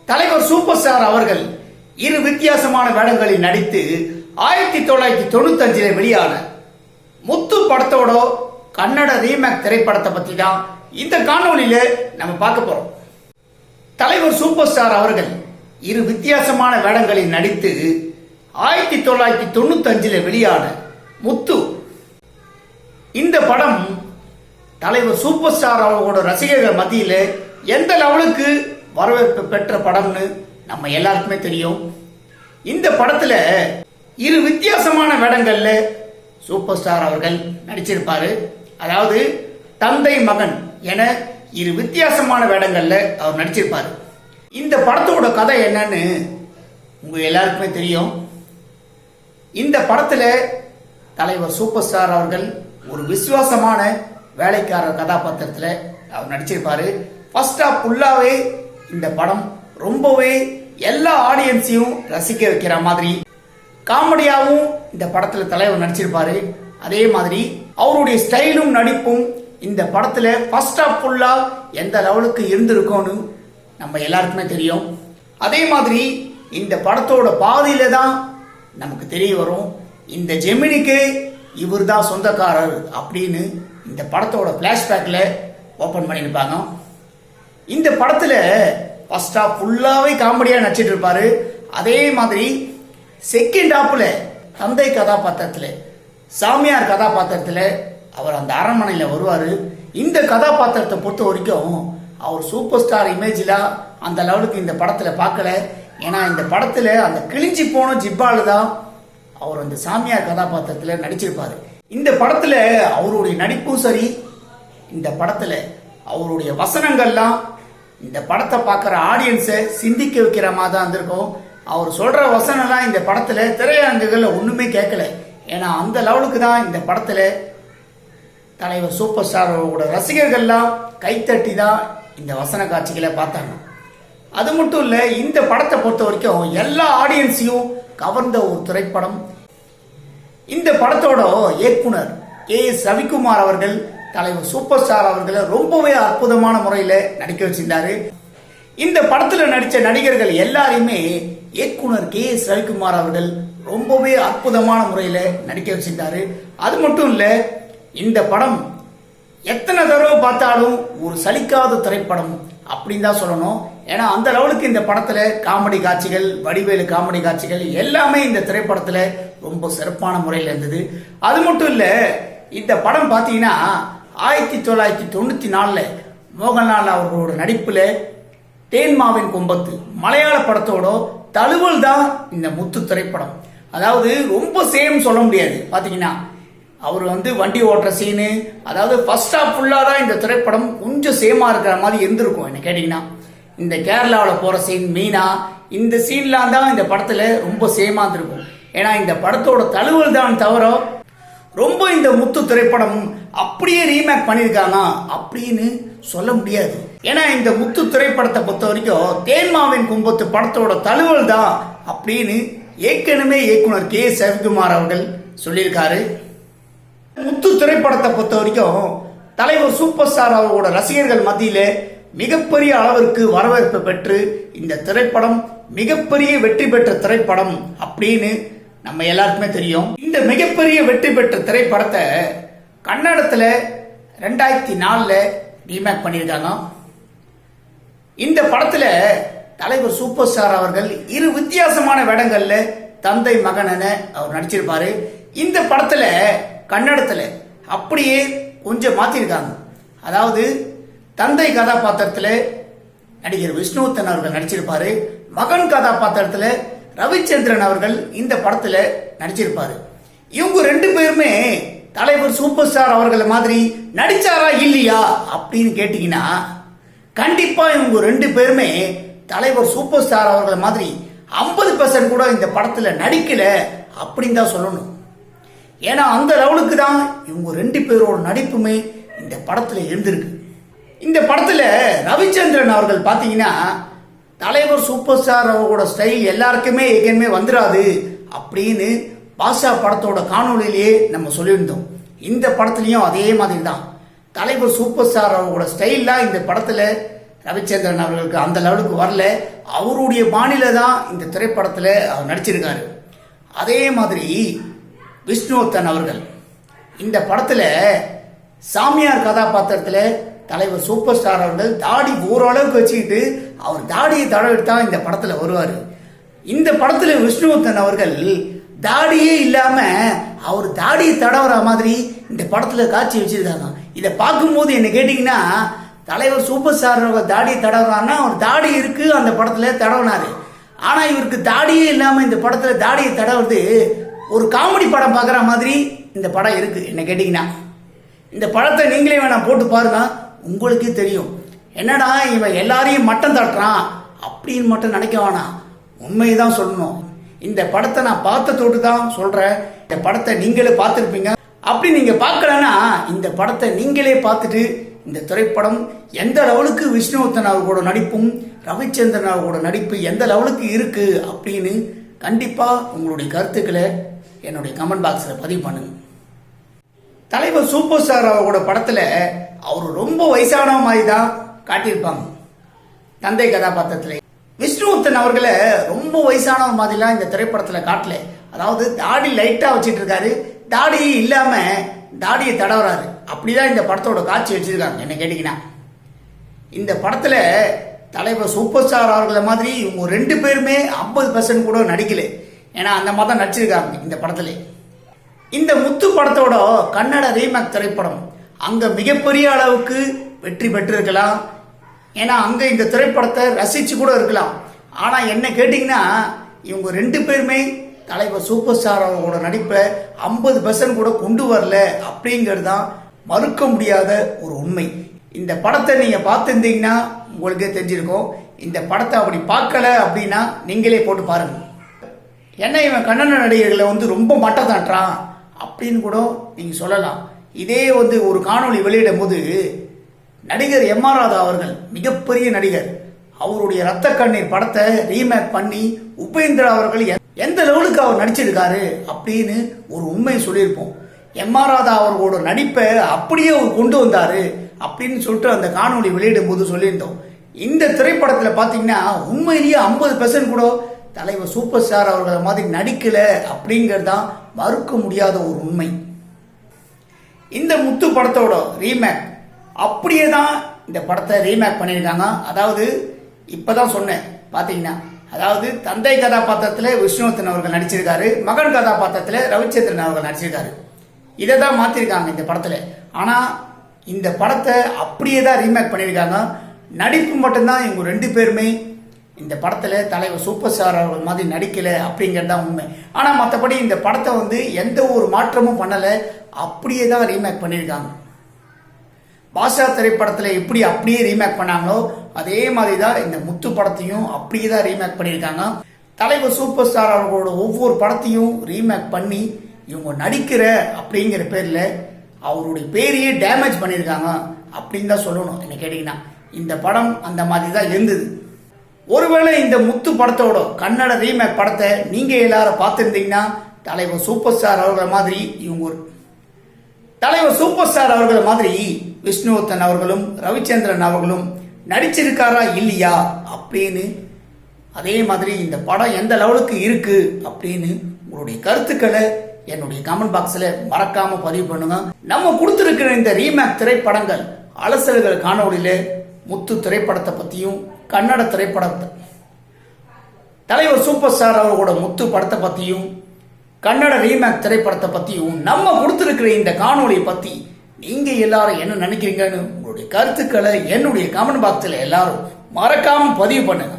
தலைவர் super star அவர்கள் இரு வித்தியாசமான வேடங்களில் நடித்து 1995 வெளியான முத்து படத்தோட கன்னட ரீமேக் திரைப்படத்தை பத்தி தான் இந்த காணொலியில நம்ம பார்க்க போறோம். தலைவர் சூப்பர் ஸ்டார் அவர்கள் இரு வித்தியாசமான வேடங்களில் நடித்து 1995 வெளியான முத்து இந்த படம் தலைவர் சூப்பர் ஸ்டார் அவர்களோட ரசிகர்கள் மத்தியில எந்த லெவலுக்கு வரவேற்பு பெற்ற படம்னு நம்ம எல்லாருக்குமே தெரியும். இந்த படத்துல இரு வித்தியாசமான வேடங்கள்ல சூப்பர் ஸ்டார் அவர்கள் நடிச்சிருப்பாரு. அதாவது தந்தை மகன் என இரு வித்தியாசமான வேடங்கள்ல அவர் நடிச்சிருப்பாரு. இந்த படத்தோட கதை என்னன்னு உங்க எல்லாருக்குமே தெரியும். இந்த படத்துல தலைவர் சூப்பர் ஸ்டார் அவர்கள் ஒரு விசுவாசமான வேலைக்காரர் கதாபாத்திரத்துல அவர் நடிச்சிருப்பாரு. ஃபர்ஸ்ட் ஆஃப் ஃபுல்லாவே இந்த படம் ரொம்பவே எல்லா ஆடியன்ஸையும் ரசிக்க வைக்கிற மாதிரி காமெடியாவும் இந்த படத்துல தலைவர் நடிச்சிருப்பாரு. அதே மாதிரி அவருடைய ஸ்டைலும் நடிப்பும் இந்த படத்துல ஃபர்ஸ்ட் ஆஃப் ஃபுல்லா எந்த லெவலுக்கு இருந்திருக்கும்னு நம்ம எல்லாருக்குமே தெரியும். அதே மாதிரி இந்த படத்தோட பாதியில தான் நமக்கு தெரிய வரும் இந்த ஜெமினிக்கு இவர் தான் சொந்தக்காரர் அப்படின்னு இந்த படத்தோட பிளாஷ்பேக்ல ஓபன் பண்ணியிருப்பாங்க. இந்த படத்துல ஃபர்ஸ்ட் ஆஃப் ஃபுல்லாவே காமெடியா நடிச்சிட்டு இருப்பாரு. அதே மாதிரி செகண்ட் ஹாப்ல தந்தை கதாபாத்திரத்துல சாமியார் கதாபாத்திரத்துல அவர் அந்த அரண்மனையில வருவாரு. இந்த கதாபாத்திரத்தை பொறுத்த வரைக்கும் அவர் சூப்பர் ஸ்டார் இமேஜ்ல அந்த லெவலுக்கு இந்த படத்துல பார்க்கல. ஏன்னா இந்த படத்துல அந்த கிழிஞ்சி போன ஜிப்பாலு தான் அவர் அந்த சாமியார் கதாபாத்திரத்துல நடிச்சிருப்பாரு. இந்த படத்துல அவருடைய நடிப்பும் சரி, இந்த படத்துல அவருடைய வசனங்கள்லாம் இந்த படத்தை பார்க்குற ஆடியன்ஸை சிந்திக்க வைக்கிற மாதிரி தான் இருந்திருக்கும். அவர் சொல்ற வசனம்லாம் இந்த படத்துல திரையரங்குகள்ல ஒண்ணுமே கேட்கல. ஏன்னா அந்த லெவலுக்கு தான் இந்த படத்துல தலைவர் சூப்பர் ஸ்டாரோட ரசிகர்கள்லாம் கைத்தட்டி தான் இந்த வசன காட்சிகளை பார்த்தாங்க. அது மட்டும் இல்ல, இந்த படத்தை பொறுத்த வரைக்கும் எல்லா ஆடியன்ஸையும் கவர்ந்த ஒரு திரைப்படம். இந்த படத்தோட இயக்குனர் கே.எஸ். ரவிக்குமார் அவர்கள் தலைவர் சூப்பர் ஸ்டார் அவர்களை ரொம்பவே அற்புதமான முறையில நடிக்க வச்சிருந்தாரு. இந்த படத்துல நடிச்ச நடிகர்கள் எல்லாரையுமே இயக்குனர் கே.எஸ். ரவிக்குமார் அவர்கள் ரொம்பவே அற்புதமான முறையில நடிக்க வச்சிருந்தாரு. அது மட்டும் இல்ல, இந்த படம் எத்தனை தடவை பார்த்தாலும் ஒரு சலிக்காத திரைப்படம் அப்படின்னு தான் சொல்லணும். ஏன்னா அந்த லெவலுக்கு இந்த படத்துல காமெடி காட்சிகள், வடிவேலு காமெடி காட்சிகள் எல்லாமே இந்த திரைப்படத்துல ரொம்ப சிறப்பான முறையில் இருந்தது. அது மட்டும் இல்ல, இந்த படம் பாத்தீங்கன்னா 1994 மோகன்லால் அவர்களோட நடிப்புல தேன்மாவின் கொம்பத்து மலையாள படத்தோட தழுவல் தான் இந்த முத்து திரைப்படம். அதாவது ரொம்ப சேம் சொல்ல முடியாது. பாத்தீங்கன்னா அவர் வண்டி ஓட்டுற சீனு, அதாவது ஃபர்ஸ்ட் ஹாஃப் ஃபுல்லா தான் இந்த திரைப்படம் கொஞ்சம் சேமா இருக்கிற மாதிரி இருந்திருக்கும். என்ன கேட்டீங்கன்னா இந்த கேரளாவில் போற சீன் மீனா, இந்த சீன்லாம் தான் இந்த படத்துல ரொம்ப சேமா இருந்திருக்கும். ஏன்னா இந்த படத்தோட தழுவல் தான் தவிர ரொம்ப இந்த முத்து திரைப்படம் அப்படியே ரீமேக் பண்ணிருக்காங்க அப்படின்னு சொல்ல முடியாது. ஏன்னா இந்த முத்து திரைப்படத்தை பொறுத்த வரைக்கும் தேன்மாவின் கும்பத்து படத்தோட தழுவல் தான் அப்படின்னு ஏற்கனவே இயக்குனர் கே.எஸ். ரவிக்குமார் அவர்கள் சொல்லியிருக்காரு. முத்து திரைப்படத்தை பொறுத்த வரைக்கும் தலைவர் சூப்பர் ஸ்டார் அவர்களோட ரசிகர்கள் மத்தியில மிகப்பெரிய அளவிற்கு வரவேற்பு பெற்று இந்த திரைப்படம் மிகப்பெரிய வெற்றி பெற்ற திரைப்படம் அப்படின்னு நம்ம எல்லாருக்குமே தெரியும். இந்த மிகப்பெரிய வெற்றி பெற்ற திரைப்படத்தை கன்னடத்துல 2004 ரீமேக் பண்ணியிருக்காங்க. இந்த படத்துல தலைவர் சூப்பர் ஸ்டார் அவர்கள் இரு வித்தியாசமான வேடங்கள்ல தந்தை மகன் என அவர் நடிச்சிருப்பாரு. இந்த படத்துல கன்னடத்துல அப்படியே கொஞ்சம் மாத்திருக்காங்க. அதாவது தந்தை கதாபாத்திரத்துல நடிகர் விஷ்ணுவர்தன் அவர்கள் நடிச்சிருப்பாரு. மகன் கதாபாத்திரத்துல ரவிச்சந்திரன் அவர்கள் இந்த படத்துல நடிச்சிருப்பாரு. இவங்க ரெண்டு பேருமே தலைவர் சூப்பர் ஸ்டார் அவர்கள் மாதிரி நடிச்சாரா இல்லையா அப்படின்னு கேட்டீங்கன்னா கண்டிப்பா இவங்க ரெண்டு பேருமே தலைவர் சூப்பர் ஸ்டார் அவர்கள் மாதிரி 50% கூட இந்த படத்துல நடிக்கல அப்படின்னு தான் சொல்லணும். ஏன்னா அந்த லெவலுக்கு தான் இவங்க ரெண்டு பேரோட நடிப்புமே இந்த படத்துல இருந்திருக்கு. இந்த படத்துல ரவிச்சந்திரன் அவர்கள் பாத்தீங்கன்னா தலைவர் சூப்பர் ஸ்டார் அவரோட ஸ்டைல் எல்லாருக்குமே ஏற்கனவே வந்துடாது அப்படின்னு பாஷா படத்தோட காணொலியிலேயே நம்ம சொல்லியிருந்தோம். இந்த படத்துலயும் அதே மாதிரி தான் தலைவர் சூப்பர் ஸ்டார் அவரோட ஸ்டைல்லாம் இந்த படத்துல ரவிச்சந்திரன் அவர்களுக்கு அந்த லெவலுக்கு வரல. அவருடைய பாணியில தான் இந்த திரைப்படத்தில் அவர் நடிச்சிருக்காரு. அதே மாதிரி விஷ்ணுவர்தன் அவர்கள் இந்த படத்தில் சாமியார் கதாபாத்திரத்தில் தலைவர் சூப்பர் ஸ்டார் அவர்கள் தாடி ஓரளவுக்கு வச்சுக்கிட்டு அவர் தாடியை தடவிட்டு தான் இந்த படத்தில் வருவார். இந்த படத்தில் விஷ்ணுவர்தன் அவர்கள் தாடியே இல்லாம அவர் தாடியை தடவுற மாதிரி இந்த படத்துல காட்சி வச்சிருக்காங்க. இதை பார்க்கும்போது என்ன கேட்டீங்கன்னா, தலைவர் சூப்பர் ஸ்டார் அவர்கள் தாடியை தடவுறாருன்னா அவர் தாடி இருக்கு அந்த படத்துல தடவினாரு. ஆனா இவருக்கு தாடியே இல்லாம இந்த படத்துல தாடியை தடவுறது ஒரு காமெடி படம் பார்க்குற மாதிரி இந்த படம் இருக்கு. என்ன கேட்டீங்கன்னா, இந்த படத்தை நீங்களே வேணா போட்டு பாருங்க, உங்களுக்கே தெரியும். என்னடா இவன் எல்லாரையும் மட்டம் தட்டுறான் அப்படின்னு மட்டும் நினைக்க வேணாம், உண்மைதான் சொல்லணும். இந்த படத்தை நான் பார்த்ததோடு தான் சொல்றேன். இந்த படத்தை நீங்களே பார்த்துருப்பீங்க. அப்படி நீங்க பார்க்கலன்னா இந்த படத்தை நீங்களே பார்த்துட்டு இந்த திரைப்படம் எந்த லெவலுக்கு விஷ்ணுவர்தன் அவர்களோட நடிப்பும் ரவிச்சந்திரன் அவர்களோட நடிப்பு எந்த லெவலுக்கு இருக்கு அப்படின்னு கண்டிப்பா உங்களுடைய கருத்துக்களை என்னுடைய கமெண்ட் பாக்ஸில் பதிவு பண்ணுங்க. தலைவர் சூப்பர் ஸ்டார் அவரோட படத்துல அவர் ரொம்ப வயசான மாதிரி தான் காட்டியிருப்பாங்க. தந்தை கதாபாத்திரத்துல விஷ்ணுவர்தன் அவர்களை ரொம்ப வயசான மாதிரிலாம் இந்த திரைப்படத்துல காட்டல. அதாவது தாடி லைட்டா வச்சிட்டு இருக்காரு, தாடி இல்லாம தாடியை தடவுறாரு. அப்படிதான் இந்த படத்தோட காட்சி வச்சிருக்காங்க. என்ன கேட்டீங்கன்னா, இந்த படத்துல தலைவர் சூப்பர் ஸ்டார் அவர்களை மாதிரி இவங்க 2 பேருமே 50% கூட நடிக்கல. ஏன்னா அந்த மாதிரி தான் நடிச்சிருக்காங்க இந்த படத்துல. இந்த முத்து படத்தோட கன்னட ரீமேக் திரைப்படம் அங்க மிகப்பெரிய அளவுக்கு வெற்றி பெற்றிருக்கலாம். ஏன்னா அங்க இந்த திரைப்படத்தை ரசிச்சு கூட இருக்கலாம். ஆனா என்ன கேட்டீங்கன்னா, இவங்க 2 பேருமே தலைவர் சூப்பர் ஸ்டார் அவரோட நடிப்பை 50% கூட கொண்டு வரல அப்படிங்கிறது தான் மறுக்க முடியாத ஒரு உண்மை. இந்த படத்தை நீங்க பார்த்துருந்தீங்கன்னா உங்களுக்கே தெரிஞ்சிருக்கும். இந்த படத்தை அப்படி பார்க்கல அப்படின்னா நீங்களே போட்டு பாருங்க. என்ன இவன் கன்னட நடிகர்களை ரொம்ப மட்டம் தாட்டுறான் அப்படின்னு கூட நீங்க சொல்லலாம். இதே ஒரு காணொளி வெளியிடும் போது நடிகர் எம்.ஆர். ராதா அவர்கள் மிகப்பெரிய நடிகர், அவருடைய ரத்த கண்ணீர் படத்தை ரீமேக் பண்ணி உபேந்திரா அவர்கள் எந்த லெவலுக்கு அவர் நடிச்சிருக்காரு அப்படின்னு ஒரு உண்மையை சொல்லியிருப்போம். எம்.ஆர். ராதா அவர்களோட நடிப்பை அப்படியே அவர் கொண்டு வந்தாரு அப்படின்னு சொல்லிட்டு அந்த காணொளி வெளியிடும் போது சொல்லியிருந்தோம். இந்த திரைப்படத்தில் பார்த்தீங்கன்னா உண்மையிலேயே 50% கூட தலைவர் சூப்பர் ஸ்டார் அவர்களை மாதிரி நடிக்கல அப்படிங்கிறது தான் மறுக்க முடியாத ஒரு உண்மை. இந்த முத்து படத்தோட ரீமேக் அப்படியே தான் இந்த படத்தை ரீமேக் பண்ணியிருக்காங்க. அதாவது இப்பதான் சொன்னேன் பார்த்தீங்கன்னா, அதாவது தந்தை கதாபாத்திரத்தில் விஷ்ணுவர்தன் அவர்கள் நடிச்சிருக்காரு, மகன் கதாபாத்திரத்தில் ரவிச்சந்திரன் அவர்கள் நடிச்சிருக்காரு. இதை தான் மாற்றிருக்காங்க இந்த படத்தில். ஆனால் இந்த படத்தை அப்படியே தான் ரீமேக் பண்ணியிருக்காங்க. நடிப்பு மட்டும்தான் இவங்க 2 பேருமே இந்த படத்தில் தலைவர் சூப்பர் ஸ்டார் அவர்கள் மாதிரி நடிக்கலை அப்படிங்கிறது தான் உண்மை. ஆனால் மற்றபடி இந்த படத்தை எந்த ஒரு மாற்றமும் பண்ணலை, அப்படியே தான் ரீமேக் பண்ணியிருக்காங்க. பாஷா திரைப்படத்தில் எப்படி அப்படியே ரீமேக் பண்ணாங்களோ அதே மாதிரி தான் இந்த முத்து படத்தையும் அப்படியே தான் ரீமேக் பண்ணியிருக்காங்க. தலைவர் சூப்பர் ஸ்டார் அவர்களோட ஒவ்வொரு படத்தையும் ரீமேக் பண்ணி இவங்க நடிக்கிற அப்படிங்கிற பேரில் அவருடைய பேரையே டேமேஜ் பண்ணியிருக்காங்க அப்படின்னு தான் சொல்லணும். என்ன கேட்டீங்கன்னா, இந்த படம் அந்த மாதிரி தான் இருந்தது. ஒருவேளை இந்த முத்து படத்தோட கன்னட ரீமேக் படத்தை நீங்க எல்லாரும் பார்த்துருந்தீங்கன்னா தலைவர் சூப்பர் ஸ்டார் அவர்கள் மாதிரி தலைவர் சூப்பர் ஸ்டார் அவர்கள் மாதிரி விஷ்ணுவர்தன் அவர்களும் ரவிச்சந்திரன் அவர்களும் நடிச்சிருக்காரா இல்லையா அப்படின்னு, அதே மாதிரி இந்த படம் எந்த லெவலுக்கு இருக்கு அப்படின்னு உங்களுடைய கருத்துக்களை என்னுடைய கமெண்ட் பாக்ஸில் மறக்காம பதிவு பண்ணுங்க. நம்ம கொடுத்திருக்கிற இந்த ரீமேக் திரைப்படங்கள் அலசல்கள் காணொலியில முத்து திரைப்படத்தை பத்தியும் கன்னட திரைப்படத்தை தலைவர் சூப்பர் ஸ்டார் அவர்களோட முத்து படத்தை பத்தியும் கன்னட ரீமேக் திரைப்படத்தை பத்தியும் நம்ம கொடுத்திருக்கிற இந்த காணொலியை பத்தி நீங்க எல்லாரும் என்ன நினைக்கிறீங்கன்னு உங்களுடைய கருத்துக்களை என்னுடைய கமெண்ட் பாக்ஸில் எல்லாரும் மறக்காம பதிவு பண்ணுங்க.